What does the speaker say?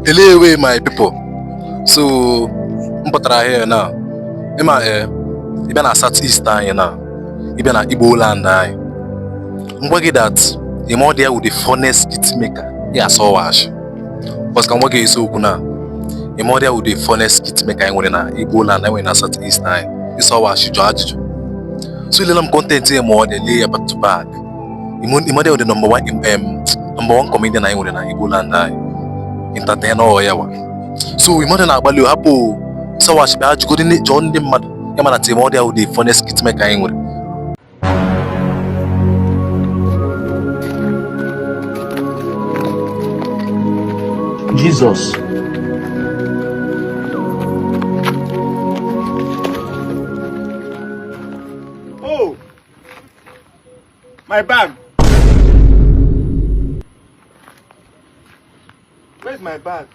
Hello, my people. So, mpụtara here now. Ịma ị bịa na Southeast anyị na ị bịa na Igbo land anyị. Ngwa gị that ime ọ dị ya with the funnest beat maker ya so wash. Because ka ngwa gị eziokwu na ime ọ dị ya with the funnest beat maker anyị nwere na Igbo land anyị nwere na Southeast anyị. Ịso wash jụ ajụjụ. So ilela m content ya ma ọ dị lay back to back. Ime ọ dị ya with the number one comedian anyị nwere na Igbo land anyị. Entertainer ọ ya wa. So mmadụ na-agbalị hapụ Sawash bịa jụgodi jụọ ndị mmadụ ya mana Timothy ahụ the funnest beat maker anyị nwere. Jesus. Oh, my bag. Where's my bag?